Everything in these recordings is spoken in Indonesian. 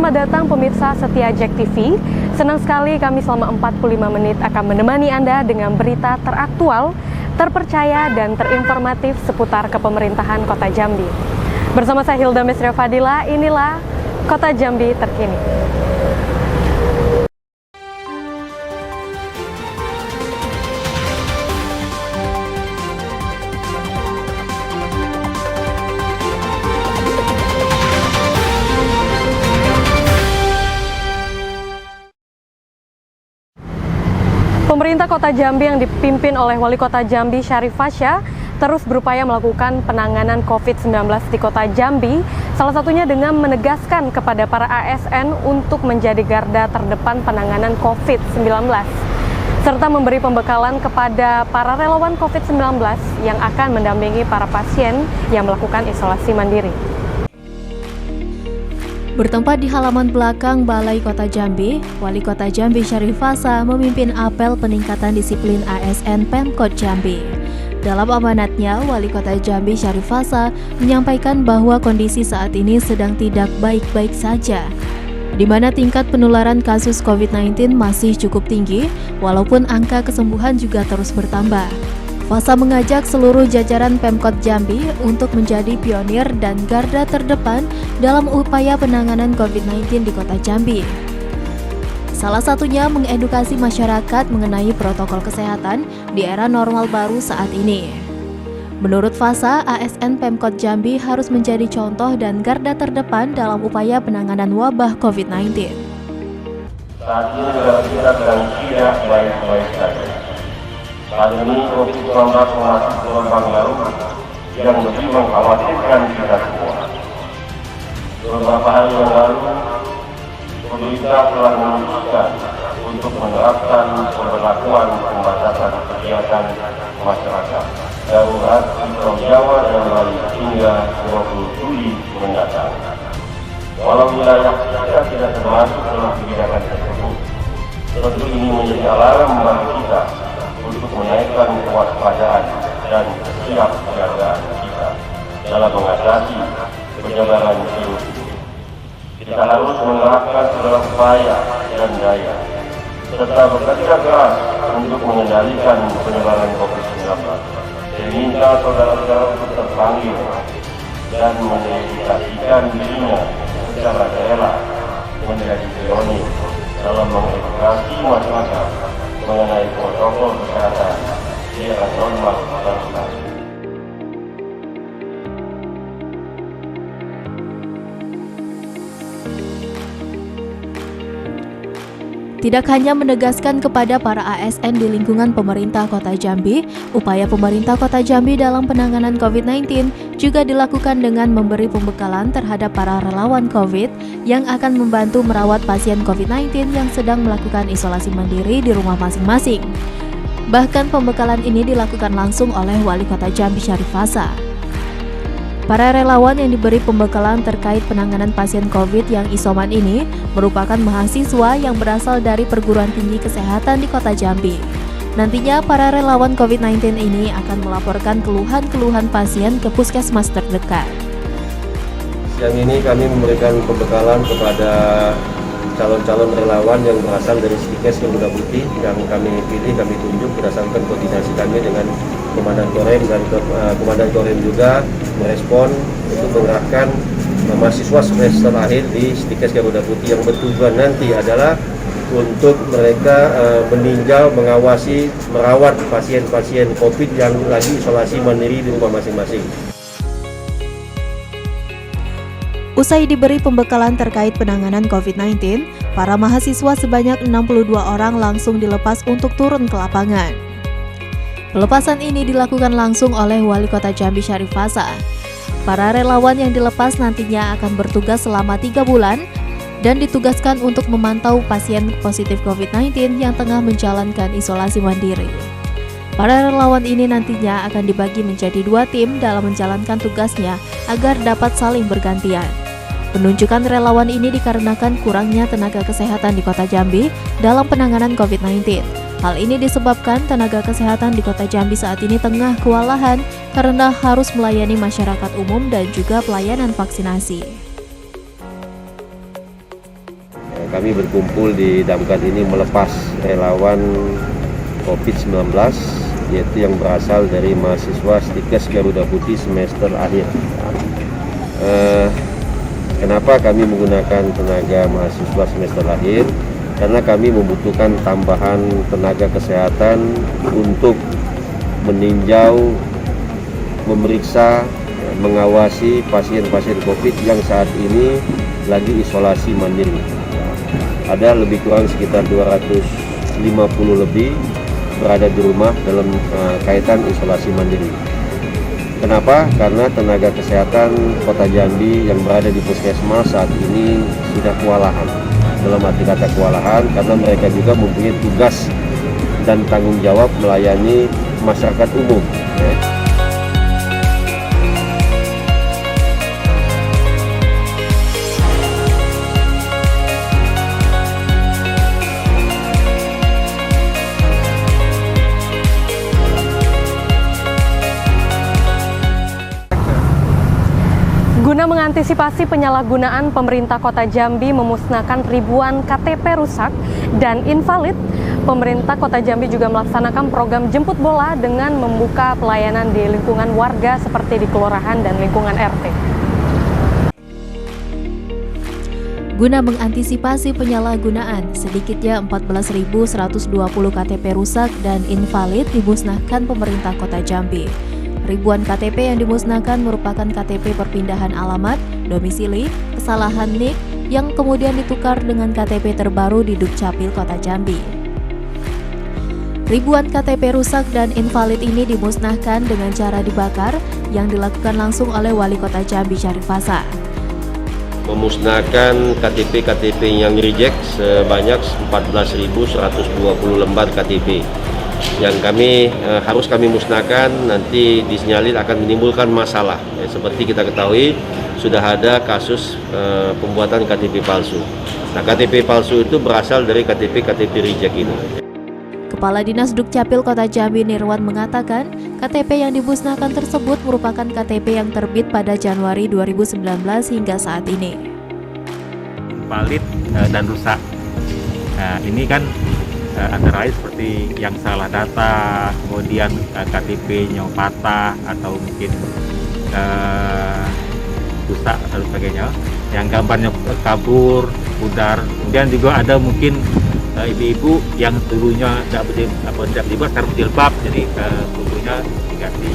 Selamat datang pemirsa setia Jack TV. Senang sekali kami selama 45 menit akan menemani Anda dengan berita teraktual, terpercaya dan terinformatif seputar kepemerintahan Kota Jambi. Bersama saya Hilda Mesria Fadila, inilah Kota Jambi terkini. Pemerintah Kota Jambi yang dipimpin oleh Wali Kota Jambi Syarif Fasya terus berupaya melakukan penanganan COVID-19 di Kota Jambi, salah satunya dengan menegaskan kepada para ASN untuk menjadi garda terdepan penanganan COVID-19, serta memberi pembekalan kepada para relawan COVID-19 yang akan mendampingi para pasien yang melakukan isolasi mandiri. Bertempat di halaman belakang Balai Kota Jambi, Wali Kota Jambi Syarif Fasya memimpin apel peningkatan disiplin ASN Pemkot Jambi. Dalam amanatnya, Wali Kota Jambi Syarif Fasya menyampaikan bahwa kondisi saat ini sedang tidak baik-baik saja, di mana tingkat penularan kasus COVID-19 masih cukup tinggi, walaupun angka kesembuhan juga terus bertambah. Fasya mengajak seluruh jajaran Pemkot Jambi untuk menjadi pionir dan garda terdepan dalam upaya penanganan COVID-19 di Kota Jambi. Salah satunya mengedukasi masyarakat mengenai protokol kesehatan di era normal baru saat ini. Menurut Fasya, ASN Pemkot Jambi harus menjadi contoh dan garda terdepan dalam upaya penanganan wabah COVID-19. Saat ini negara kita sedang tidak baik-baik saja. Saat ini COVID-19 masih gelombang baru yang lebih mengkhawatirkan kita semua. Beberapa hari yang lalu, pemerintah telah memutuskan untuk menerapkan pemberlakuan pembatasan kegiatan masyarakat darurat di Pulau Jawa dan Bali hingga 20 Juli mendatang. Walau wilayah kita tidak termasuk dalam kebijakan tersebut, tentu ini menjadi alarm bagi kita untuk menaikkan kewaspadaan dan kesiapsiagaan kita dalam mengatasi penyebaran virus. Kita harus menerapkan segala upaya dan daya serta bekerja keras untuk mengendalikan penyebaran COVID-19. Saya minta saudara-saudara untuk terpanggil dan mendedikasikan dirinya secara rela menjadi pionir dalam mengedukasi masyarakat mengenai protokol kesehatan di era normal baru. Tidak hanya menegaskan kepada para ASN di lingkungan pemerintah Kota Jambi, upaya pemerintah Kota Jambi dalam penanganan COVID-19 juga dilakukan dengan memberi pembekalan terhadap para relawan COVID yang akan membantu merawat pasien COVID-19 yang sedang melakukan isolasi mandiri di rumah masing-masing. Bahkan pembekalan ini dilakukan langsung oleh Wali Kota Jambi Syarif Fasya. Para relawan yang diberi pembekalan terkait penanganan pasien COVID yang isoman ini merupakan mahasiswa yang berasal dari perguruan tinggi kesehatan di Kota Jambi. Nantinya para relawan COVID-19 ini akan melaporkan keluhan-keluhan pasien ke puskesmas terdekat. Siang ini kami memberikan pembekalan kepada calon-calon relawan yang berasal dari Stikes Garuda Putih yang kami pilih, kami tunjuk berdasarkan koordinasi kami dengan Komandan Korem, dan Komandan Korem juga merespon untuk menggerakkan mahasiswa semester akhir di Stikes Garuda Putih yang bertujuan nanti adalah untuk mereka meninjau, mengawasi, merawat pasien-pasien COVID yang lagi isolasi mandiri di rumah masing-masing. Usai diberi pembekalan terkait penanganan COVID-19, para mahasiswa sebanyak 62 orang langsung dilepas untuk turun ke lapangan. Pelepasan ini dilakukan langsung oleh Wali Kota Jambi Syarif Fasya. Para relawan yang dilepas nantinya akan bertugas selama 3 bulan dan ditugaskan untuk memantau pasien positif COVID-19 yang tengah menjalankan isolasi mandiri. Para relawan ini nantinya akan dibagi menjadi 2 tim dalam menjalankan tugasnya agar dapat saling bergantian. Penunjukan relawan ini dikarenakan kurangnya tenaga kesehatan di Kota Jambi dalam penanganan COVID-19. Hal ini disebabkan tenaga kesehatan di Kota Jambi saat ini tengah kewalahan karena harus melayani masyarakat umum dan juga pelayanan vaksinasi. kami berkumpul di Damkar ini melepas relawan COVID-19, yaitu yang berasal dari mahasiswa Stikes Garuda Putih semester akhir. Kenapa kami menggunakan tenaga mahasiswa semester akhir? Karena kami membutuhkan tambahan tenaga kesehatan untuk meninjau, memeriksa, mengawasi pasien-pasien COVID yang saat ini lagi isolasi mandiri. Ada lebih kurang sekitar 250 lebih berada di rumah dalam kaitan isolasi mandiri. Kenapa? Karena tenaga kesehatan Kota Jambi yang berada di puskesmas saat ini sudah kewalahan. Dalam arti kata kewalahan, karena mereka juga mempunyai tugas dan tanggung jawab melayani masyarakat umum. Guna mengantisipasi penyalahgunaan, pemerintah Kota Jambi memusnahkan ribuan KTP rusak dan invalid. Pemerintah Kota Jambi juga melaksanakan program jemput bola dengan membuka pelayanan di lingkungan warga seperti di kelurahan dan lingkungan RT. Guna mengantisipasi penyalahgunaan, sedikitnya 14.120 KTP rusak dan invalid dimusnahkan pemerintah Kota Jambi. Ribuan KTP yang dimusnahkan merupakan KTP perpindahan alamat, domisili, kesalahan NIK yang kemudian ditukar dengan KTP terbaru di Dukcapil Kota Jambi. Ribuan KTP rusak dan invalid ini dimusnahkan dengan cara dibakar yang dilakukan langsung oleh Wali Kota Jambi Syarif Fasa. Memusnahkan KTP yang reject sebanyak 14.120 lembar KTP. Yang harus kami musnahkan, nanti disinyalir akan menimbulkan masalah. Seperti kita ketahui, sudah ada kasus pembuatan KTP palsu. Nah, KTP palsu itu berasal dari KTP reject ini. Kepala Dinas Dukcapil Kota Jambi Nirwan mengatakan, KTP yang dimusnahkan tersebut merupakan KTP yang terbit pada Januari 2019 hingga saat ini. Invalid dan rusak. Nah, ini kan antara lain seperti yang salah data, kemudian KTP-nya patah atau mungkin rusak dan sebagainya, yang gambarnya kabur, pudar. Kemudian juga ada mungkin ibu-ibu yang dulunya tidak berjilbab, sekarang berjilbab, jadi fotonya diganti.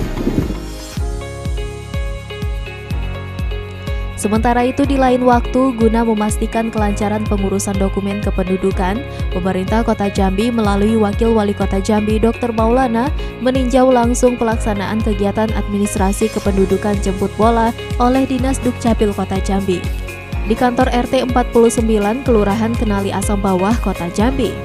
Sementara itu di lain waktu, guna memastikan kelancaran pengurusan dokumen kependudukan, pemerintah Kota Jambi melalui Wakil Wali Kota Jambi Dr. Maulana meninjau langsung pelaksanaan kegiatan administrasi kependudukan jemput bola oleh Dinas Dukcapil Kota Jambi di kantor RT 49 Kelurahan Kenali Asam Bawah, Kota Jambi.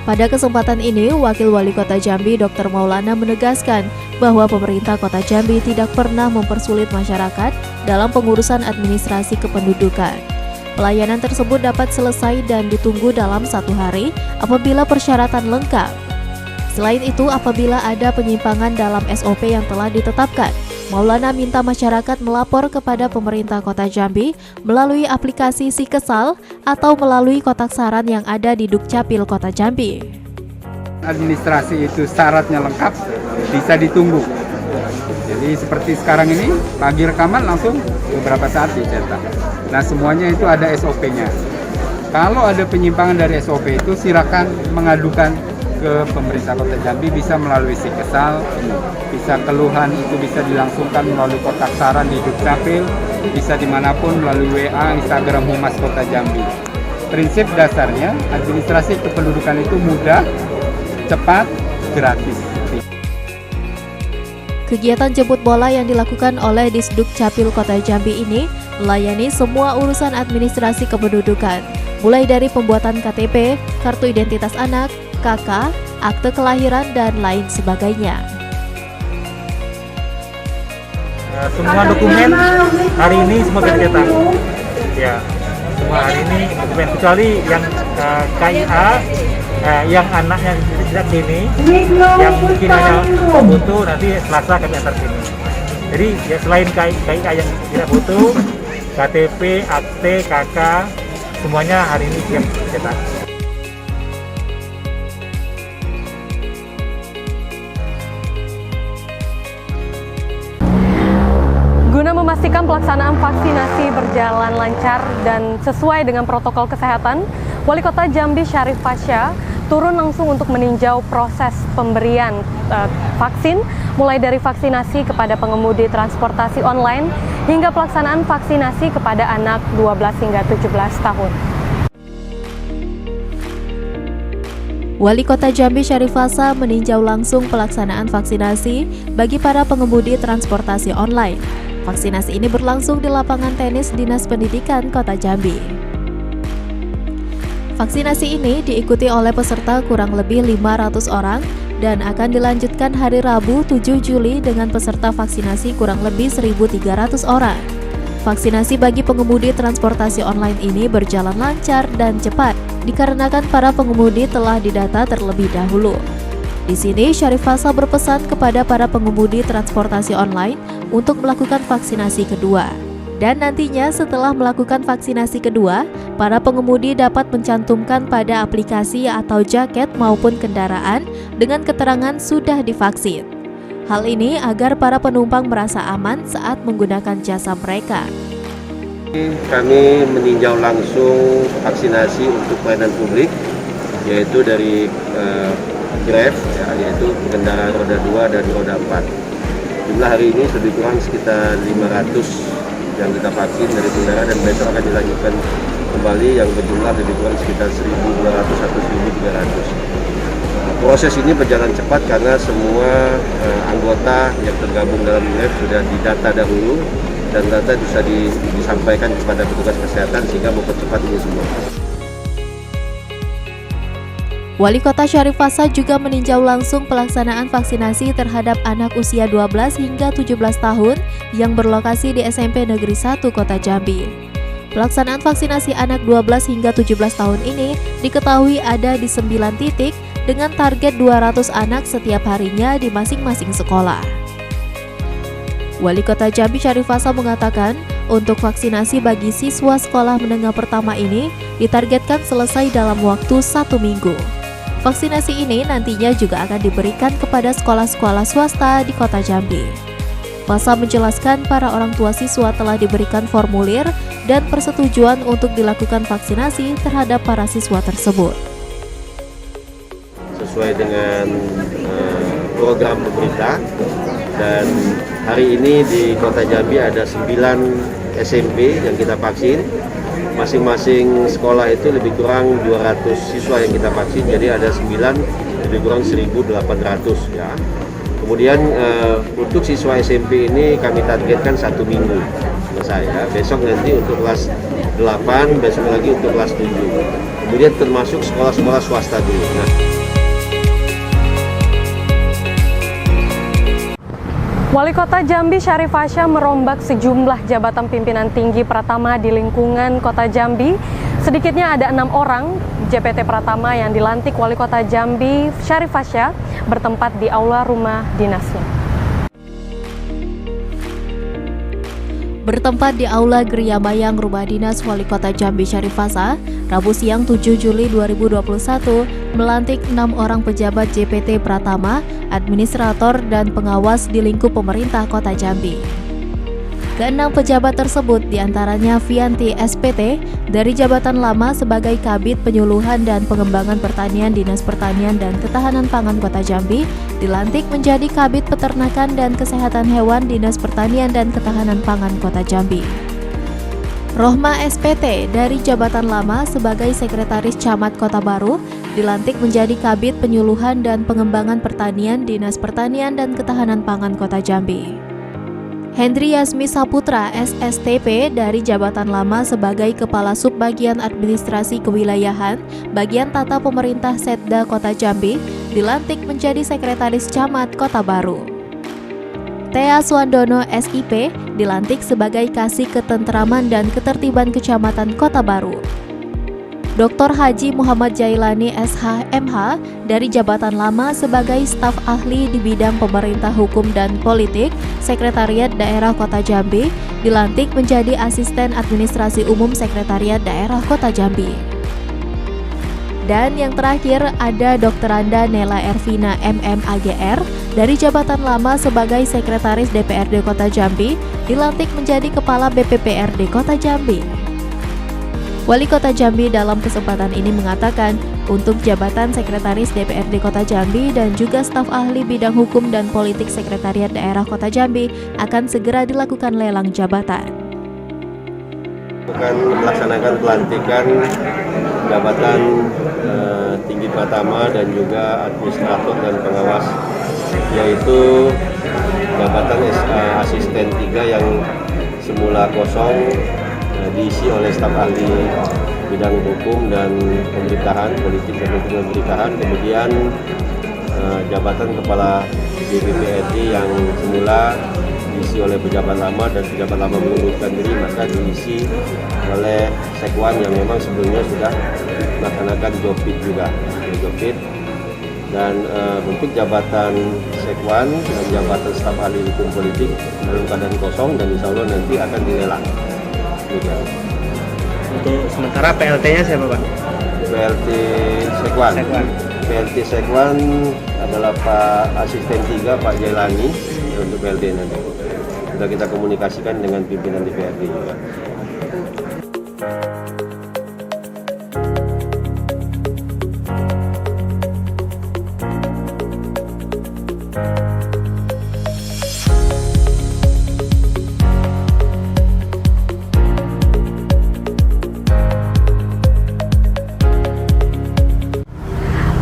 Pada kesempatan ini, Wakil Wali Kota Jambi Dr. Maulana menegaskan bahwa pemerintah Kota Jambi tidak pernah mempersulit masyarakat dalam pengurusan administrasi kependudukan. Pelayanan tersebut dapat selesai dan ditunggu dalam 1 hari apabila persyaratan lengkap. Selain itu, apabila ada penyimpangan dalam SOP yang telah ditetapkan, Maulana minta masyarakat melapor kepada pemerintah Kota Jambi melalui aplikasi Sikesal atau melalui kotak saran yang ada di Dukcapil Kota Jambi. Administrasi itu syaratnya lengkap, bisa ditunggu. Jadi seperti sekarang ini, pagi rekaman langsung beberapa saat dicetak. Nah, semuanya itu ada SOP-nya. Kalau ada penyimpangan dari SOP itu, silakan mengadukan ke pemerintah Kota Jambi, bisa melalui Sikesal, bisa keluhan itu bisa dilangsungkan melalui kotak saran di Dukcapil, bisa dimanapun melalui WA, Instagram Humas Kota Jambi. Prinsip dasarnya administrasi kependudukan itu mudah, cepat, gratis. Kegiatan jemput bola yang dilakukan oleh Disdukcapil Kota Jambi ini melayani semua urusan administrasi kependudukan, mulai dari pembuatan KTP, kartu identitas anak, KK, akte kelahiran, dan lain sebagainya. Semua dokumen hari ini semua dicetak. Ya, semua hari ini dokumen kecuali yang KIA, yang anaknya tidak sini, yang mungkin hanya foto, nanti Selasa kami antar sini. Jadi ya, selain KIA yang tidak foto, KTP, akte, KK, semuanya hari ini siap dicetak. Guna memastikan pelaksanaan vaksinasi berjalan lancar dan sesuai dengan protokol kesehatan, Wali Kota Jambi Syarif Fasya turun langsung untuk meninjau proses pemberian vaksin, mulai dari vaksinasi kepada pengemudi transportasi online hingga pelaksanaan vaksinasi kepada anak 12 hingga 17 tahun. Wali Kota Jambi Syarif Fasya meninjau langsung pelaksanaan vaksinasi bagi para pengemudi transportasi online. Vaksinasi ini berlangsung di lapangan tenis Dinas Pendidikan Kota Jambi. Vaksinasi ini diikuti oleh peserta kurang lebih 500 orang dan akan dilanjutkan hari Rabu 7 Juli dengan peserta vaksinasi kurang lebih 1.300 orang. Vaksinasi bagi pengemudi transportasi online ini berjalan lancar dan cepat dikarenakan para pengemudi telah didata terlebih dahulu. Di sini Syarif Fasya berpesan kepada para pengemudi transportasi online untuk melakukan vaksinasi kedua. Dan nantinya setelah melakukan vaksinasi kedua, para pengemudi dapat mencantumkan pada aplikasi atau jaket maupun kendaraan dengan keterangan sudah divaksin. Hal ini agar para penumpang merasa aman saat menggunakan jasa mereka. Kami meninjau langsung vaksinasi untuk pelayanan publik, yaitu dari Grab, yaitu kendaraan roda 2 dan roda 4. Jumlah hari ini lebih kurang sekitar 500 yang kita vaksin dari kendaraan, dan besok akan dilanjutkan kembali yang berjumlah lebih kurang sekitar 1.200 atau 1.300. Proses ini berjalan cepat karena semua anggota yang tergabung dalam Grab sudah didata dahulu dan data bisa disampaikan kepada petugas kesehatan sehingga mempercepat ini semua. Wali Kota Syarif Fasya juga meninjau langsung pelaksanaan vaksinasi terhadap anak usia 12 hingga 17 tahun yang berlokasi di SMP Negeri 1 Kota Jambi. Pelaksanaan vaksinasi anak 12 hingga 17 tahun ini diketahui ada di 9 titik dengan target 200 anak setiap harinya di masing-masing sekolah. Wali Kota Jambi Syarif Fasya mengatakan, untuk vaksinasi bagi siswa sekolah menengah pertama ini ditargetkan selesai dalam waktu 1 minggu. Vaksinasi ini nantinya juga akan diberikan kepada sekolah-sekolah swasta di Kota Jambi. Fasya menjelaskan para orang tua siswa telah diberikan formulir dan persetujuan untuk dilakukan vaksinasi terhadap para siswa tersebut. Sesuai dengan program pemerintah, dan hari ini di Kota Jambi ada 9 SMP yang kita vaksin. Masing-masing sekolah itu lebih kurang 200 siswa yang kita vaksin, jadi ada 9 lebih kurang 1.800 ya. Kemudian untuk siswa SMP ini kami targetkan 1 minggu selesai ya. Besok nanti untuk kelas 8, besok lagi untuk kelas 7. Kemudian termasuk sekolah-sekolah swasta dulu. Wali Kota Jambi Syarif Fasya merombak sejumlah jabatan pimpinan tinggi Pratama di lingkungan Kota Jambi. Sedikitnya ada 6 orang JPT Pratama yang dilantik Wali Kota Jambi Syarif Fasya bertempat di aula rumah dinasnya. Bertempat di Aula Geria Mayang Rumah Dinas Wali Kota Jambi Syarif Fasya, Rabu siang 7 Juli 2021, melantik 6 orang pejabat JPT Pratama, administrator, dan pengawas di lingkup pemerintah Kota Jambi. Keenam pejabat tersebut diantaranya Vianti SPT dari jabatan lama sebagai Kabid Penyuluhan dan Pengembangan Pertanian Dinas Pertanian dan Ketahanan Pangan Kota Jambi dilantik menjadi Kabid Peternakan dan Kesehatan Hewan Dinas Pertanian dan Ketahanan Pangan Kota Jambi. Rohma SPT dari jabatan lama sebagai Sekretaris Camat Kota Baru dilantik menjadi Kabid Penyuluhan dan Pengembangan Pertanian Dinas Pertanian dan Ketahanan Pangan Kota Jambi. Hendri Yasmi Saputra SSTP dari jabatan lama sebagai Kepala Subbagian Administrasi Kewilayahan Bagian Tata Pemerintah Setda Kota Jambi dilantik menjadi Sekretaris Camat Kota Baru. Thea Suandono SIP dilantik sebagai Kasih Ketentraman dan Ketertiban Kecamatan Kota Baru. Dr. Haji Muhammad Jailani SH.MH dari jabatan lama sebagai staf ahli di bidang pemerintah hukum dan politik, Sekretariat Daerah Kota Jambi, dilantik menjadi asisten administrasi umum Sekretariat Daerah Kota Jambi. Dan yang terakhir ada Dr. Anda Nela Ervina MMAGR dari jabatan lama sebagai Sekretaris DPRD Kota Jambi, dilantik menjadi Kepala BPPRD Kota Jambi. Wali Kota Jambi dalam kesempatan ini mengatakan untuk jabatan Sekretaris DPRD Kota Jambi dan juga staf ahli bidang hukum dan politik Sekretariat Daerah Kota Jambi akan segera dilakukan lelang jabatan. Akan melaksanakan pelantikan jabatan tinggi pertama dan juga administrator dan pengawas, yaitu jabatan asisten 3 yang semula kosong diisi oleh staf ahli bidang hukum dan pemerintahan, politik dan hukum dan pemerintahan, kemudian jabatan kepala BPPRD yang semula diisi oleh pejabat lama dan pejabat lama mengundurkan diri, maka diisi oleh sekwan yang memang sebelumnya sudah melaksanakan jobit juga, dan untuk jabatan sekwan dan jabatan staf ahli hukum politik dalam keadaan kosong dan insya Allah nanti akan dilelang. Untuk sementara PLT-nya siapa, Pak? PLT Sekwan. PLT Sekwan adalah Pak Asisten 3 Pak Jailani untuk PLT nanti. Sudah kita komunikasikan dengan pimpinan DPRD juga.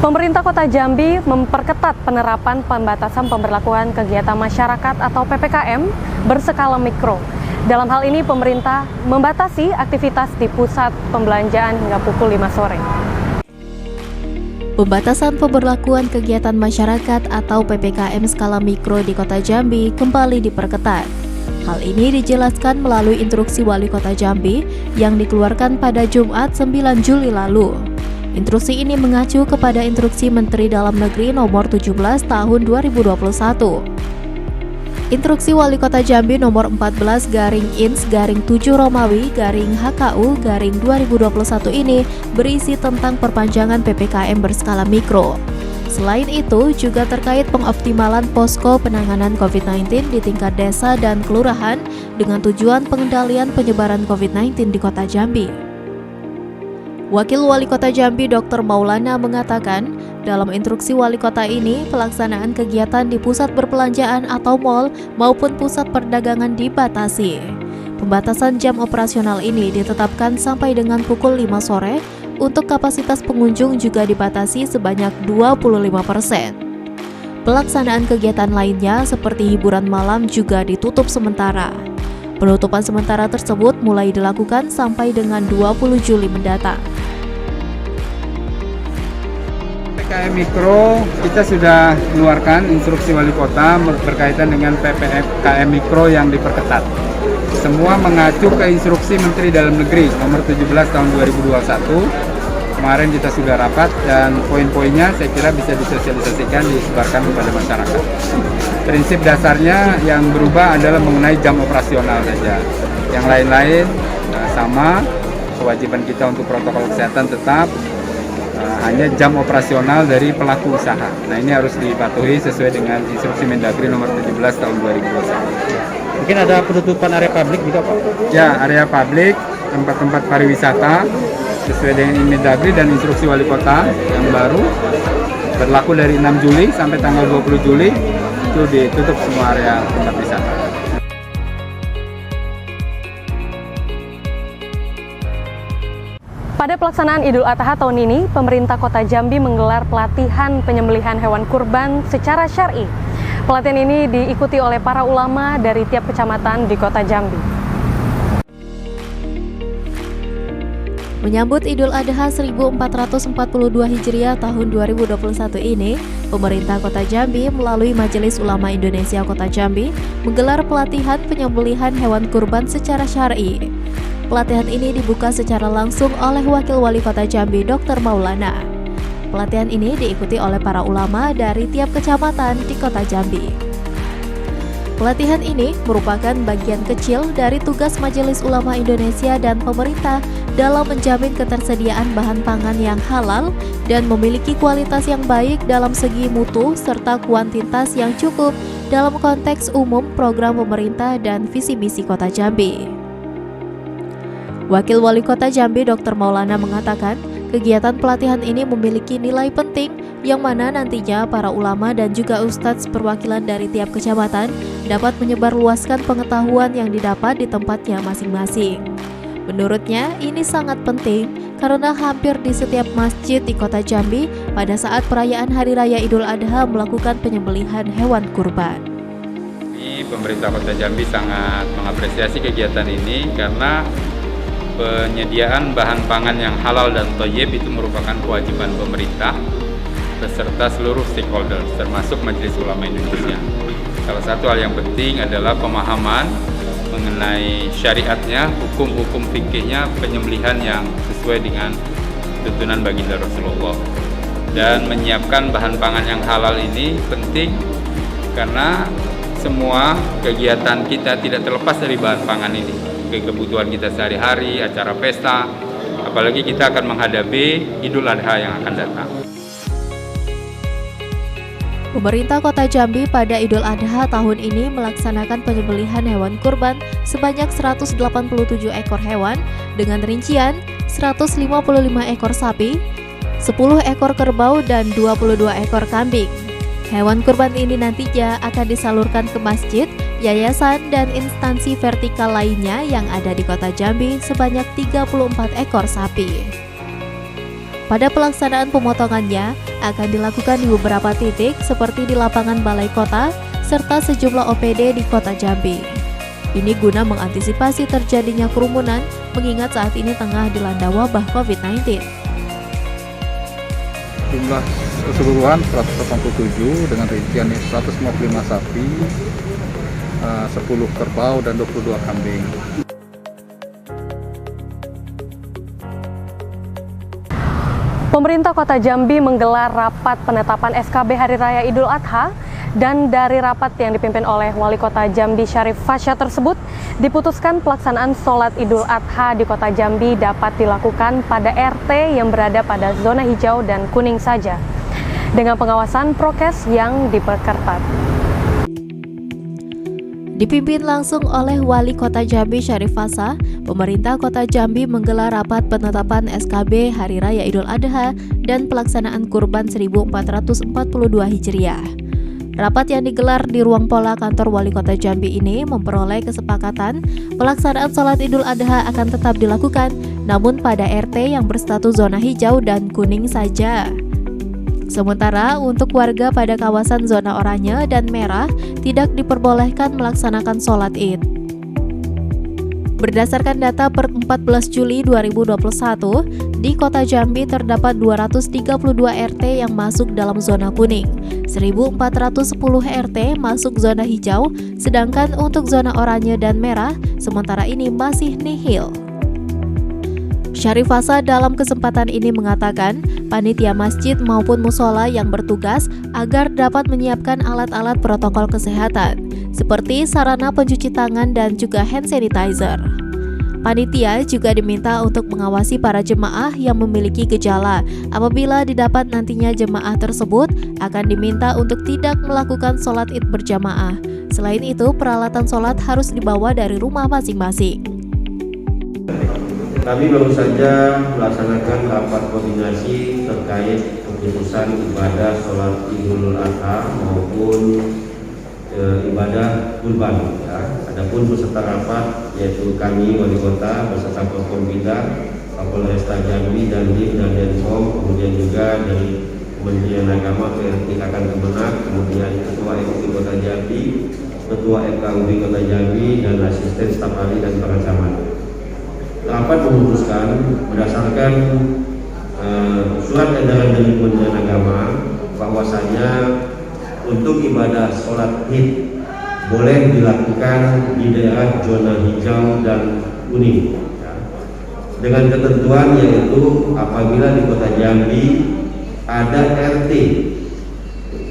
Pemerintah Kota Jambi memperketat penerapan pembatasan pemberlakuan kegiatan masyarakat atau PPKM berskala mikro. Dalam hal ini, pemerintah membatasi aktivitas di pusat pembelanjaan hingga pukul 5 sore. Pembatasan pemberlakuan kegiatan masyarakat atau PPKM skala mikro di Kota Jambi kembali diperketat. Hal ini dijelaskan melalui instruksi Wali Kota Jambi yang dikeluarkan pada Jumat 9 Juli lalu. Instruksi ini mengacu kepada Instruksi Menteri Dalam Negeri Nomor 17 Tahun 2021. Instruksi Wali Kota Jambi Nomor 14/INS/7 Romawi/HKU/2021 ini berisi tentang perpanjangan PPKM berskala mikro. Selain itu, juga terkait pengoptimalan posko penanganan COVID-19 di tingkat desa dan kelurahan dengan tujuan pengendalian penyebaran COVID-19 di Kota Jambi. Wakil Wali Kota Jambi Dr. Maulana mengatakan, dalam instruksi Wali Kota ini, pelaksanaan kegiatan di pusat perbelanjaan atau mal maupun pusat perdagangan dibatasi. Pembatasan jam operasional ini ditetapkan sampai dengan pukul 5 sore, untuk kapasitas pengunjung juga dibatasi sebanyak 25%. Pelaksanaan kegiatan lainnya seperti hiburan malam juga ditutup sementara. Penutupan sementara tersebut mulai dilakukan sampai dengan 20 Juli mendatang. PPKM Mikro, kita sudah keluarkan instruksi Wali Kota berkaitan dengan PPKM Mikro yang diperketat. Semua mengacu ke instruksi Menteri Dalam Negeri Nomor 17 Tahun 2021. Kemarin kita sudah rapat dan poin-poinnya saya kira bisa disosialisasikan, disebarkan kepada masyarakat. Prinsip dasarnya yang berubah adalah mengenai jam operasional saja. Yang lain-lain sama, kewajiban kita untuk protokol kesehatan tetap, hanya jam operasional dari pelaku usaha. Nah, ini harus dipatuhi sesuai dengan instruksi Mendagri Nomor 17 Tahun 2021. Mungkin ada penutupan area publik juga, Pak? Ya, area publik, tempat-tempat pariwisata sesuai dengan Mendagri dan instruksi Wali Kota yang baru berlaku dari 6 Juli sampai tanggal 20 Juli itu ditutup semua area tempat wisata. Pada pelaksanaan Idul Adha tahun ini, pemerintah Kota Jambi menggelar pelatihan penyembelihan hewan kurban secara syar'i. Pelatihan ini diikuti oleh para ulama dari tiap kecamatan di Kota Jambi. Menyambut Idul Adha 1442 Hijriah tahun 2021 ini, pemerintah Kota Jambi melalui Majelis Ulama Indonesia Kota Jambi menggelar pelatihan penyembelihan hewan kurban secara syar'i. pelatihan ini dibuka secara langsung oleh Wakil Wali Kota Jambi Dr. Maulana. Pelatihan ini diikuti oleh para ulama dari tiap kecamatan di Kota Jambi. Pelatihan ini merupakan bagian kecil dari tugas Majelis Ulama Indonesia dan pemerintah dalam menjamin ketersediaan bahan pangan yang halal dan memiliki kualitas yang baik dalam segi mutu serta kuantitas yang cukup dalam konteks umum program pemerintah dan visi misi Kota Jambi. Wakil Wali Kota Jambi Dr. Maulana mengatakan, kegiatan pelatihan ini memiliki nilai penting yang mana nantinya para ulama dan juga ustadz perwakilan dari tiap kecamatan dapat menyebarluaskan pengetahuan yang didapat di tempatnya masing-masing. Menurutnya, ini sangat penting karena hampir di setiap masjid di Kota Jambi pada saat perayaan Hari Raya Idul Adha melakukan penyembelihan hewan kurban. Pemerintah Kota Jambi sangat mengapresiasi kegiatan ini karena penyediaan bahan pangan yang halal dan thayyib itu merupakan kewajiban pemerintah beserta seluruh stakeholder termasuk Majelis Ulama Indonesia. Salah satu hal yang penting adalah pemahaman mengenai syariatnya, hukum-hukum fikihnya, penyembelihan yang sesuai dengan tuntunan baginda Rasulullah. Dan menyiapkan bahan pangan yang halal ini penting karena semua kegiatan kita tidak terlepas dari bahan pangan ini. Kebutuhan kita sehari-hari, acara pesta, apalagi kita akan menghadapi Idul Adha yang akan datang. Pemerintah Kota Jambi pada Idul Adha tahun ini melaksanakan penyembelihan hewan kurban sebanyak 187 ekor hewan dengan rincian 155 ekor sapi, 10 ekor kerbau, dan 22 ekor kambing. Hewan kurban ini nantinya akan disalurkan ke masjid, yayasan, dan instansi vertikal lainnya yang ada di Kota Jambi sebanyak 34 ekor sapi. Pada pelaksanaan pemotongannya akan dilakukan di beberapa titik seperti di lapangan Balai Kota serta sejumlah OPD di Kota Jambi. Ini guna mengantisipasi terjadinya kerumunan mengingat saat ini tengah dilanda wabah COVID-19. Jumlah keseluruhan 187 dengan rincian 155 sapi, 10 kerbau, dan 22 kambing. Pemerintah Kota Jambi menggelar rapat penetapan SKB Hari Raya Idul Adha dan dari rapat yang dipimpin oleh Wali Kota Jambi Syarif Fasya tersebut diputuskan pelaksanaan sholat Idul Adha di Kota Jambi dapat dilakukan pada RT yang berada pada zona hijau dan kuning saja dengan pengawasan prokes yang diperketat. Dipimpin langsung oleh Wali Kota Jambi Syarif Fasya, pemerintah Kota Jambi menggelar rapat penetapan SKB Hari Raya Idul Adha dan pelaksanaan Kurban 1442 Hijriah. Rapat yang digelar di ruang pola kantor Wali Kota Jambi ini memperoleh kesepakatan pelaksanaan sholat Idul Adha akan tetap dilakukan, namun pada RT yang berstatus zona hijau dan kuning saja. Sementara untuk warga pada kawasan zona oranye dan merah tidak diperbolehkan melaksanakan sholat Id. Berdasarkan data per 14 Juli 2021, di Kota Jambi terdapat 232 RT yang masuk dalam zona kuning, 1.410 RT masuk zona hijau, sedangkan untuk zona oranye dan merah sementara ini masih nihil. Syarif Fasya dalam kesempatan ini mengatakan, panitia masjid maupun musola yang bertugas agar dapat menyiapkan alat-alat protokol kesehatan, seperti sarana pencuci tangan dan juga hand sanitizer. Panitia juga diminta untuk mengawasi para jemaah yang memiliki gejala. Apabila didapat nantinya jemaah tersebut akan diminta untuk tidak melakukan sholat id berjamaah. Selain itu, peralatan sholat harus dibawa dari rumah masing-masing. Kami baru saja melaksanakan rapat koordinasi terkait keputusan ibadah sholat Idul Adha maupun ibadah kurban. Ya. Adapun peserta rapat yaitu kami Wali Kota beserta Forkombida, Kapolresta Jambi, Dandim dan Denpom, kemudian juga dari Kementerian Agama, tingkatan Kemenak, kemudian Ketua MUI Kota Jambi, Ketua FKUI Kota Jambi, dan asisten staf ahli dan para camat. Rapat memutuskan berdasarkan surat edaran dari Kementerian Agama bahwasanya untuk ibadah sholat id boleh dilakukan di daerah zona hijau dan kuning. dengan ketentuan yaitu apabila di Kota Jambi ada RT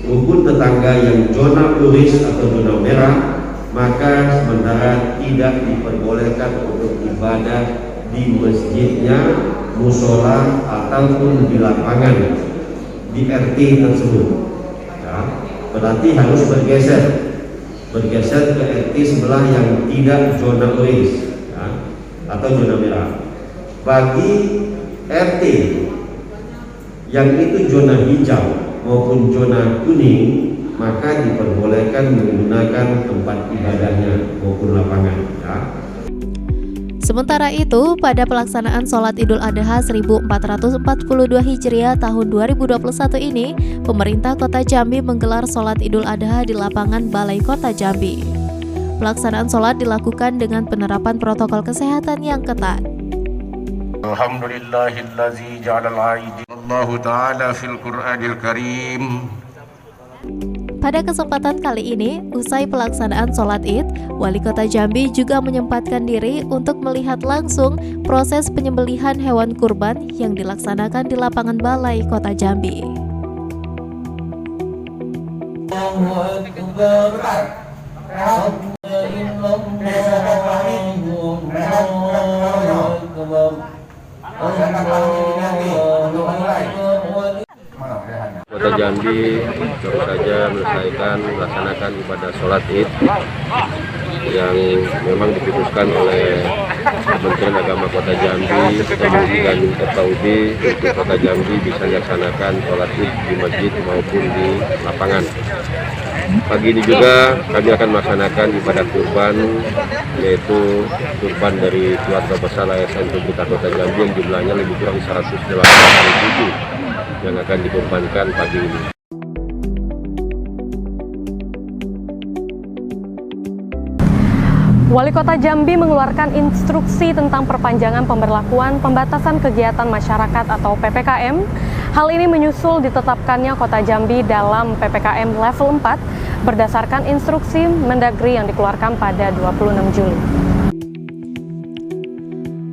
rukun tetangga yang zona kuris atau zona merah, maka sementara tidak diperbolehkan untuk ibadah di masjidnya, musola ataupun di lapangan di RT tersebut. Ya, berarti harus bergeser ke RT sebelah yang tidak zona kuris, ya, atau zona merah. Bagi RT yang itu zona hijau maupun zona kuning, maka diperbolehkan menggunakan tempat ibadahnya maupun lapangan. Ya. Sementara itu, pada pelaksanaan sholat Idul Adha 1442 Hijriah tahun 2021 ini, pemerintah Kota Jambi menggelar sholat Idul Adha di lapangan Balai Kota Jambi. Pelaksanaan sholat dilakukan dengan penerapan protokol kesehatan yang ketat. Alhamdulillahillazi ja'alal aidi Allah Ta'ala fil Qur'anil Karim. Pada kesempatan kali ini, usai pelaksanaan sholat Id, Wali Kota Jambi juga menyempatkan diri untuk melihat langsung proses penyembelihan hewan kurban yang dilaksanakan di lapangan Balai Kota Jambi. Kota Jambi baru saja melaksanakan ibadah sholat Id yang memang diputuskan oleh Kementerian Agama Kota Jambi dan FKUB untuk Kota Jambi bisa dilaksanakan sholat Id di masjid maupun di lapangan. Pagi ini juga kami akan melaksanakan ibadah kurban, yaitu kurban dari keluarga besar ASN Pemerintah Kota Jambi yang jumlahnya lebih kurang 187 yang akan dikurbankan pagi ini. Wali Kota Jambi mengeluarkan instruksi tentang perpanjangan pemberlakuan pembatasan kegiatan masyarakat atau PPKM. Hal ini menyusul ditetapkannya Kota Jambi dalam PPKM level 4 berdasarkan instruksi Mendagri yang dikeluarkan pada 26 Juli.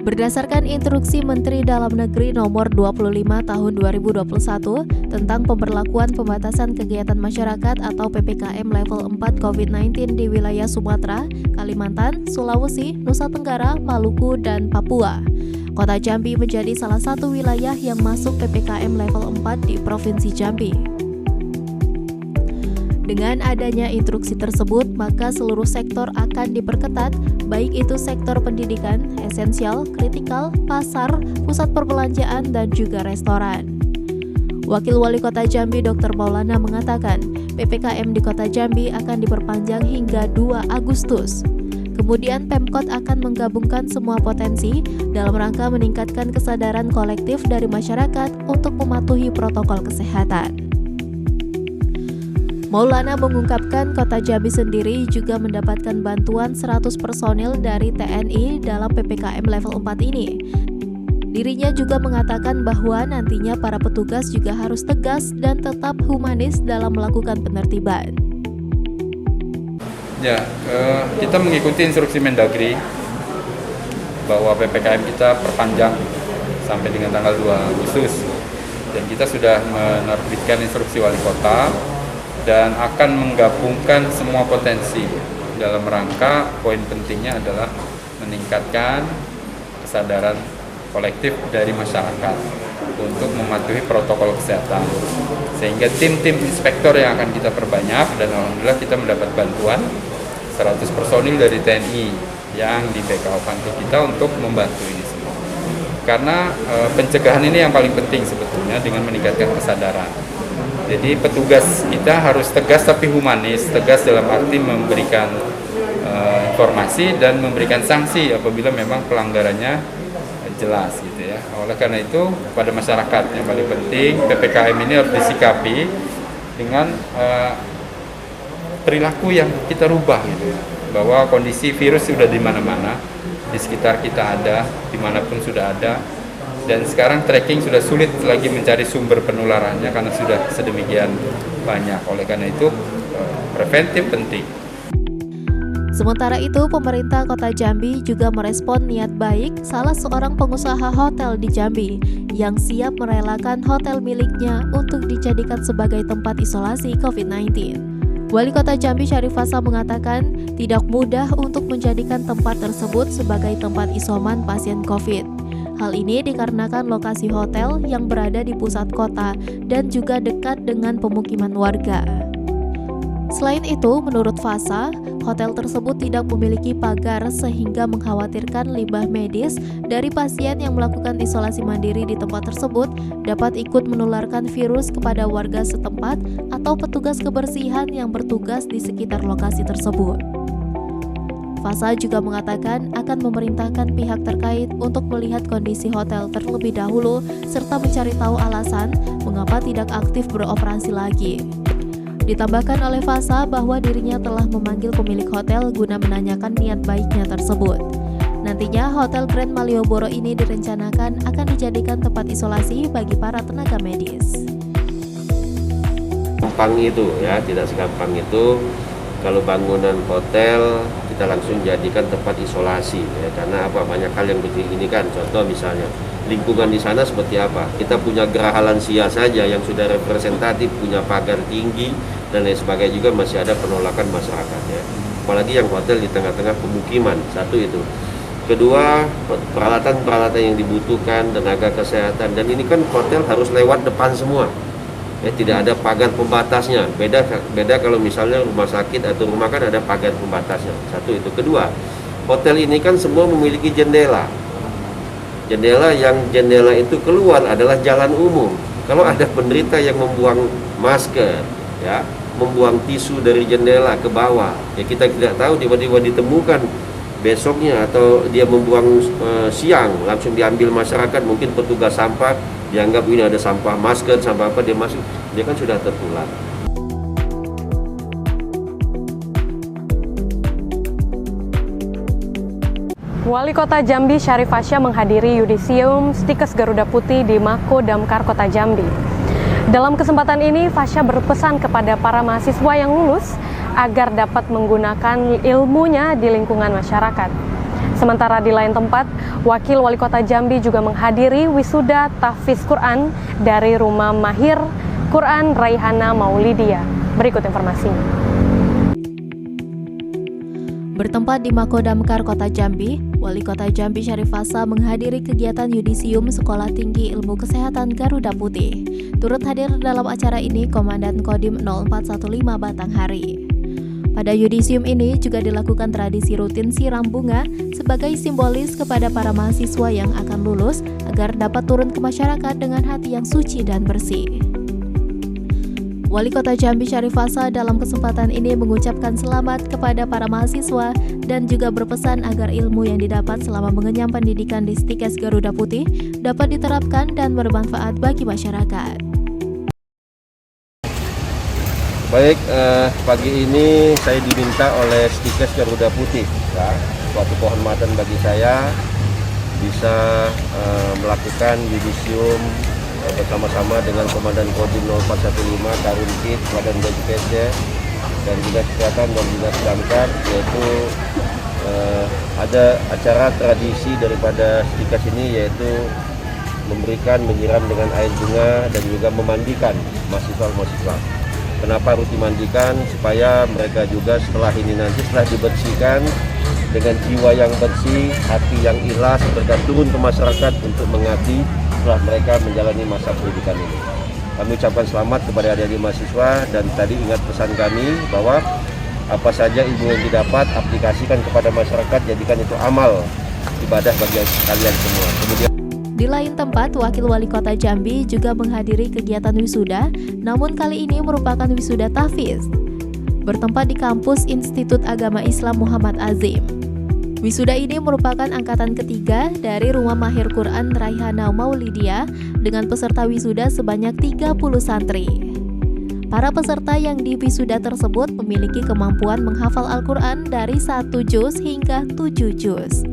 Berdasarkan instruksi Menteri Dalam Negeri nomor 25 tahun 2021 tentang pemberlakuan pembatasan kegiatan masyarakat atau PPKM level 4 COVID-19 di wilayah Sumatera, Kalimantan, Sulawesi, Nusa Tenggara, Maluku, dan Papua. Kota Jambi menjadi salah satu wilayah yang masuk PPKM level 4 di Provinsi Jambi. Dengan adanya instruksi tersebut, maka seluruh sektor akan diperketat, baik itu sektor pendidikan, esensial, kritikal, pasar, pusat perbelanjaan, dan juga restoran. Wakil Wali Kota Jambi Dr. Maulana mengatakan, PPKM di Kota Jambi akan diperpanjang hingga 2 Agustus. Kemudian Pemkot akan menggabungkan semua potensi dalam rangka meningkatkan kesadaran kolektif dari masyarakat untuk mematuhi protokol kesehatan. Maulana mengungkapkan Kota Jambi sendiri juga mendapatkan bantuan 100 personil dari TNI dalam PPKM level 4 ini. Dirinya juga mengatakan bahwa nantinya para petugas juga harus tegas dan tetap humanis dalam melakukan penertiban. Ya, kita mengikuti instruksi Mendagri bahwa PPKM kita perpanjang sampai dengan tanggal 2 Agustus. Dan kita sudah menerbitkan instruksi Wali Kota dan akan menggabungkan semua potensi dalam rangka poin pentingnya adalah meningkatkan kesadaran kolektif dari masyarakat untuk mematuhi protokol kesehatan, sehingga tim-tim inspektor yang akan kita perbanyak, dan alhamdulillah kita mendapat bantuan 100 personil dari TNI yang di backup kantor kita untuk membantu ini semua, karena pencegahan ini yang paling penting sebetulnya dengan meningkatkan kesadaran. Jadi petugas kita harus tegas tapi humanis, tegas dalam arti memberikan informasi dan memberikan sanksi apabila memang pelanggarannya jelas gitu ya. Oleh karena itu pada masyarakat yang paling penting PPKM ini harus disikapi dengan perilaku yang kita rubah gitu, bahwa kondisi virus sudah di mana-mana, di sekitar kita ada, dimanapun sudah ada. Dan sekarang tracking sudah sulit lagi mencari sumber penularannya karena sudah sedemikian banyak. Oleh karena itu preventif penting. Sementara itu, pemerintah Kota Jambi juga merespon niat baik salah seorang pengusaha hotel di Jambi yang siap merelakan hotel miliknya untuk dijadikan sebagai tempat isolasi COVID-19. Wali Kota Jambi Syarif Fasa mengatakan tidak mudah untuk menjadikan tempat tersebut sebagai tempat isoman pasien COVID. Hal ini dikarenakan lokasi hotel yang berada di pusat kota dan juga dekat dengan pemukiman warga. Selain itu, menurut Fasa, hotel tersebut tidak memiliki pagar sehingga mengkhawatirkan limbah medis dari pasien yang melakukan isolasi mandiri di tempat tersebut dapat ikut menularkan virus kepada warga setempat atau petugas kebersihan yang bertugas di sekitar lokasi tersebut. Fasa juga mengatakan akan memerintahkan pihak terkait untuk melihat kondisi hotel terlebih dahulu serta mencari tahu alasan mengapa tidak aktif beroperasi lagi. Ditambahkan oleh Fasa bahwa dirinya telah memanggil pemilik hotel guna menanyakan niat baiknya tersebut. Nantinya hotel Grand Malioboro ini direncanakan akan dijadikan tempat isolasi bagi para tenaga medis. Gampang itu ya, tidak segampang itu. Kalau bangunan hotel kita langsung jadikan tempat isolasi ya, karena apa, banyak hal yang begini kan. Contoh misalnya lingkungan di sana seperti apa. Kita punya geraha lansia saja yang sudah representatif, punya pagar tinggi dan lain sebagainya, juga masih ada penolakan masyarakat ya. Apalagi yang hotel di tengah-tengah pemukiman, satu itu. Kedua, peralatan-peralatan yang dibutuhkan, tenaga kesehatan, dan ini kan hotel harus lewat depan semua. Ya, tidak ada pagar pembatasnya. Beda kalau misalnya rumah sakit atau rumah kan ada pagar pembatasnya. Satu itu. Kedua, hotel ini kan semua memiliki jendela. Jendela itu keluar adalah jalan umum. Kalau ada penderita yang membuang masker, ya, membuang tisu dari jendela ke bawah, ya kita tidak tahu, tiba-tiba ditemukan besoknya atau dia membuang siang, langsung diambil masyarakat, mungkin petugas sampah dianggap ini ada sampah masker, sampah apa, dia masuk, dia kan sudah tertular. Wali Kota Jambi Syarif Fasa menghadiri yudisium Stikes Garuda Putih di Mako Damkar Kota Jambi. Dalam kesempatan ini, Fasa berpesan kepada para mahasiswa yang lulus agar dapat menggunakan ilmunya di lingkungan masyarakat. Sementara di lain tempat, Wakil Wali Kota Jambi juga menghadiri wisuda tahfiz Quran dari Rumah Mahir Quran Raihana Maulidia. Berikut informasinya. Bertempat di Mako Damkar Kota Jambi, Wali Kota Jambi Syarif Fasa menghadiri kegiatan yudisium Sekolah Tinggi Ilmu Kesehatan Garuda Putih. Turut hadir dalam acara ini Komandan Kodim 0415 Batanghari. Pada yudisium ini juga dilakukan tradisi rutin siram bunga sebagai simbolis kepada para mahasiswa yang akan lulus agar dapat turun ke masyarakat dengan hati yang suci dan bersih. Wali Kota Jambi Syarif Fasa dalam kesempatan ini mengucapkan selamat kepada para mahasiswa dan juga berpesan agar ilmu yang didapat selama mengenyam pendidikan di Stikes Garuda Putih dapat diterapkan dan bermanfaat bagi masyarakat. Baik, pagi ini saya diminta oleh Stikes Garuda Putih, ya, suatu kehormatan bagi saya bisa melakukan yudisium bersama-sama dengan Komandan Kodim 0415 Karunkit, Badan BPJS dan Dinas Kesehatan dan Dinas Damkar, yaitu ada acara tradisi daripada Stikes ini, yaitu menyiram dengan air bunga dan juga memandikan mahasiswa-mahasiswa. Kenapa harus dimandikan? Supaya mereka juga setelah ini nanti, setelah dibersihkan dengan jiwa yang bersih, hati yang ikhlas, mereka turun ke masyarakat untuk mengabdi setelah mereka menjalani masa pendidikan ini. Kami ucapkan selamat kepada adik-adik mahasiswa, dan tadi ingat pesan kami bahwa apa saja ilmu yang didapat aplikasikan kepada masyarakat, jadikan itu amal ibadah bagi kalian semua. Kemudian di lain tempat, Wakil Wali Kota Jambi juga menghadiri kegiatan wisuda, namun kali ini merupakan wisuda tahfiz. Bertempat di kampus Institut Agama Islam Muhammad Azim. Wisuda ini merupakan angkatan ketiga dari Rumah Mahir Quran Raihana Maulidia dengan peserta wisuda sebanyak 30 santri. Para peserta yang di wisuda tersebut memiliki kemampuan menghafal Al-Quran dari 1 juz hingga 7 juz.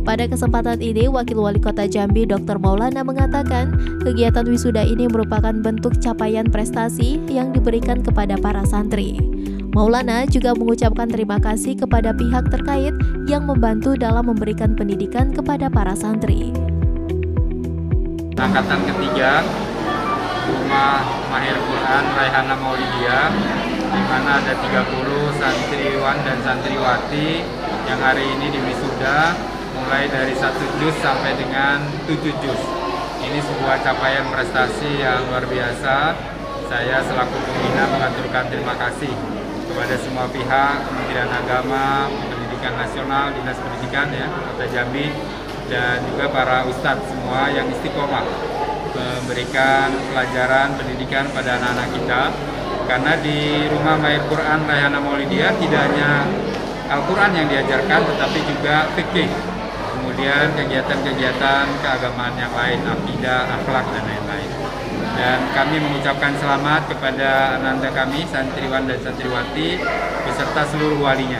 Pada kesempatan ini, Wakil Wali Kota Jambi Dr. Maulana mengatakan kegiatan wisuda ini merupakan bentuk capaian prestasi yang diberikan kepada para santri. Maulana juga mengucapkan terima kasih kepada pihak terkait yang membantu dalam memberikan pendidikan kepada para santri. Angkatan ketiga Rumah Mahir Quran Raihana Maulidiyah, di mana ada 30 santriwan dan santriwati yang hari ini diwisuda mulai dari 1 juz sampai dengan 7 juz. Ini sebuah capaian prestasi yang luar biasa. Saya selaku pembina mengaturkan terima kasih kepada semua pihak, Kementerian Agama, Pendidikan Nasional, Dinas Pendidikan Kota Jambi, dan juga para ustadz semua yang istiqomah memberikan pelajaran pendidikan pada anak-anak kita. Karena di Rumah Mahir Quran Raihana Maulidiyah tidak hanya Al-Quran yang diajarkan, tetapi juga fikih, kemudian kegiatan-kegiatan keagamaan yang lain, akidah, akhlak, dan lain-lain. Dan kami mengucapkan selamat kepada anak-anak kami, santriwan dan santriwati, beserta seluruh walinya.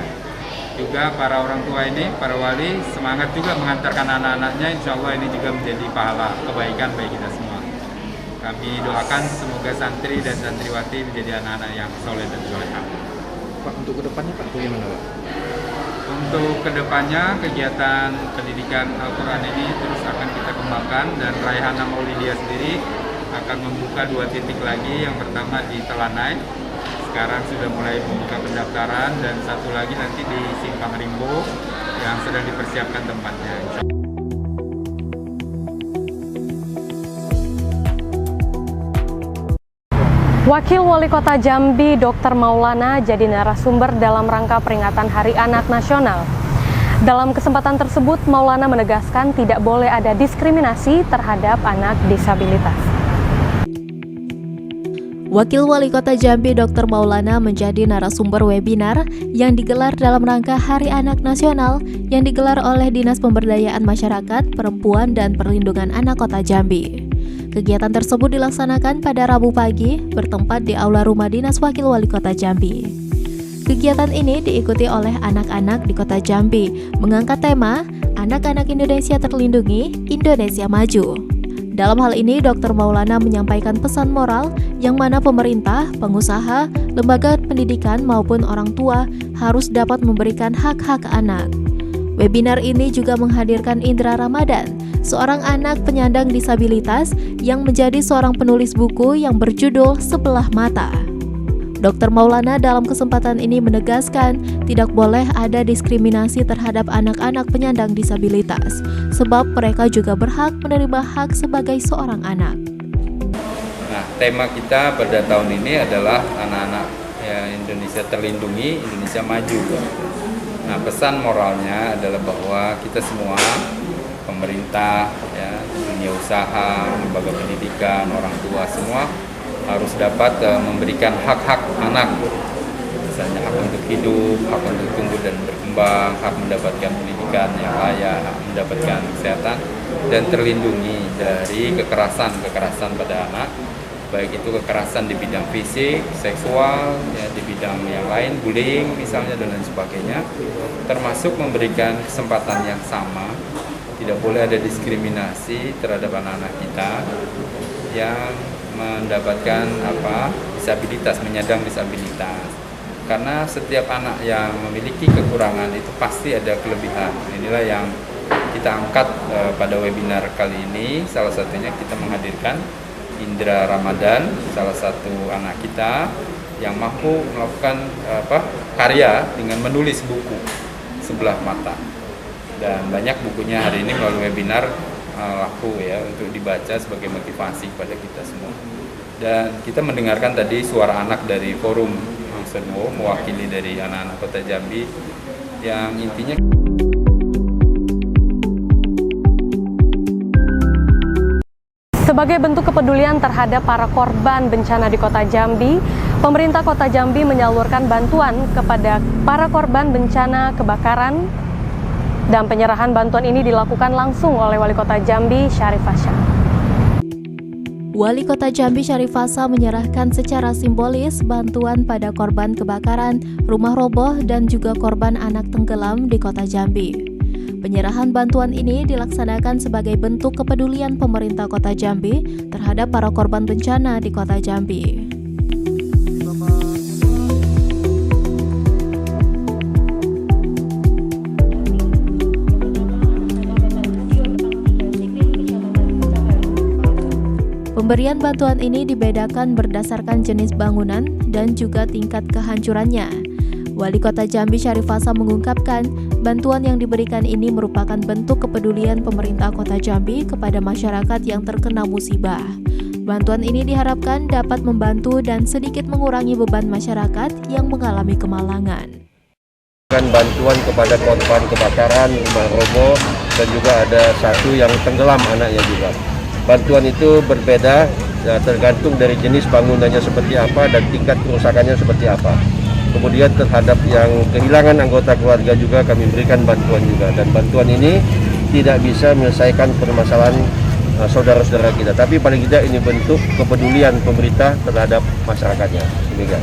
Juga para orang tua ini, para wali, semangat juga mengantarkan anak-anaknya. Insya Allah ini juga menjadi pahala kebaikan bagi kita semua. Kami doakan semoga santri dan santriwati menjadi anak-anak yang soleh dan solehah. Pak, untuk kedepannya Pak, bagaimana Pak? Untuk kedepannya kegiatan pendidikan Al-Quran ini terus akan kita kembangkan, dan Raihana Maulidiyah sendiri akan membuka 2 titik lagi. Yang pertama di Telanai, sekarang sudah mulai membuka pendaftaran, dan satu lagi nanti di Simpang Rimbo yang sedang dipersiapkan tempatnya. Wakil Wali Kota Jambi Dr. Maulana jadi narasumber dalam rangka peringatan Hari Anak Nasional. Dalam kesempatan tersebut, Maulana menegaskan tidak boleh ada diskriminasi terhadap anak disabilitas. Wakil Wali Kota Jambi Dr. Maulana menjadi narasumber webinar yang digelar dalam rangka Hari Anak Nasional yang digelar oleh Dinas Pemberdayaan Masyarakat, Perempuan, dan Perlindungan Anak Kota Jambi. Kegiatan tersebut dilaksanakan pada Rabu pagi bertempat di Aula Rumah Dinas Wakil Wali Kota Jambi. Kegiatan ini diikuti oleh anak-anak di Kota Jambi mengangkat tema Anak-anak Indonesia Terlindungi, Indonesia Maju. Dalam hal ini, Dr. Maulana menyampaikan pesan moral yang mana pemerintah, pengusaha, lembaga pendidikan maupun orang tua harus dapat memberikan hak-hak anak. Webinar ini juga menghadirkan Indra Ramadan, seorang anak penyandang disabilitas yang menjadi seorang penulis buku yang berjudul Sebelah Mata. Dr. Maulana dalam kesempatan ini menegaskan tidak boleh ada diskriminasi terhadap anak-anak penyandang disabilitas, sebab mereka juga berhak menerima hak sebagai seorang anak. Nah, tema kita pada tahun ini adalah anak-anak Indonesia Terlindungi, Indonesia Maju. Nah, pesan moralnya adalah bahwa kita semua, pemerintah, dunia usaha, lembaga pendidikan, orang tua, semua harus dapat memberikan hak-hak anak. Misalnya hak untuk hidup, hak untuk tumbuh dan berkembang, hak mendapatkan pendidikan yang layak, hak mendapatkan kesehatan, dan terlindungi dari kekerasan pada anak, baik itu kekerasan di bidang fisik, seksual, di bidang yang lain, bullying misalnya, dan lain sebagainya, termasuk memberikan kesempatan yang sama. Tidak boleh ada diskriminasi terhadap anak-anak kita yang mendapatkan disabilitas, menyandang disabilitas. Karena setiap anak yang memiliki kekurangan itu pasti ada kelebihan. Inilah yang kita angkat pada webinar kali ini. Salah satunya kita menghadirkan Indra Ramadan, salah satu anak kita yang mampu melakukan karya dengan menulis buku Sebelah Mata. Dan banyak bukunya hari ini melalui webinar laku untuk dibaca sebagai motivasi kepada kita semua. Dan kita mendengarkan tadi suara anak dari forum Mangsenwo, mewakili dari anak-anak Kota Jambi, yang intinya sebagai bentuk kepedulian terhadap para korban bencana di Kota Jambi, pemerintah Kota Jambi menyalurkan bantuan kepada para korban bencana kebakaran, dan penyerahan bantuan ini dilakukan langsung oleh Wali Kota Jambi Syarif Fasha. Wali Kota Jambi Syarif Fasha menyerahkan secara simbolis bantuan pada korban kebakaran, rumah roboh, dan juga korban anak tenggelam di Kota Jambi. Penyerahan bantuan ini dilaksanakan sebagai bentuk kepedulian pemerintah Kota Jambi terhadap para korban bencana di Kota Jambi. Pemberian bantuan ini dibedakan berdasarkan jenis bangunan dan juga tingkat kehancurannya. Wali Kota Jambi Syarif Fasa mengungkapkan, bantuan yang diberikan ini merupakan bentuk kepedulian pemerintah Kota Jambi kepada masyarakat yang terkena musibah. Bantuan ini diharapkan dapat membantu dan sedikit mengurangi beban masyarakat yang mengalami kemalangan. Bantuan kepada korban kebakaran rumah roboh dan juga ada satu yang tenggelam anaknya juga. Bantuan itu berbeda tergantung dari jenis bangunannya seperti apa dan tingkat kerusakannya seperti apa. Kemudian terhadap yang kehilangan anggota keluarga juga kami berikan bantuan juga, dan bantuan ini tidak bisa menyelesaikan permasalahan saudara-saudara kita, tapi paling tidak ini bentuk kepedulian pemerintah terhadap masyarakatnya. Demikian.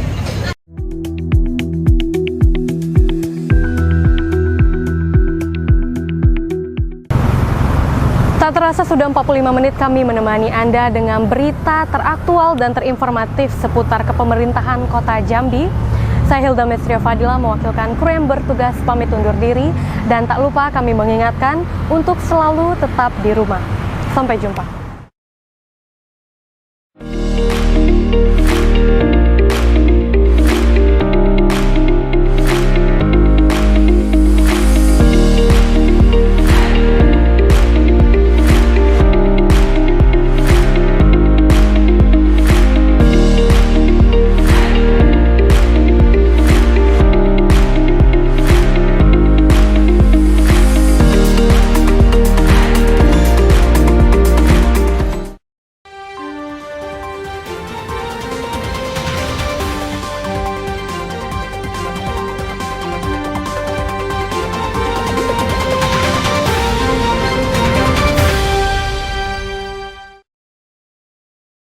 Tak terasa sudah 45 menit kami menemani Anda dengan berita teraktual dan terinformatif seputar kepemerintahan Kota Jambi. Saya Hilda Mestria Fadila mewakilkan kru yang bertugas pamit undur diri, dan tak lupa kami mengingatkan untuk selalu tetap di rumah. Sampai jumpa.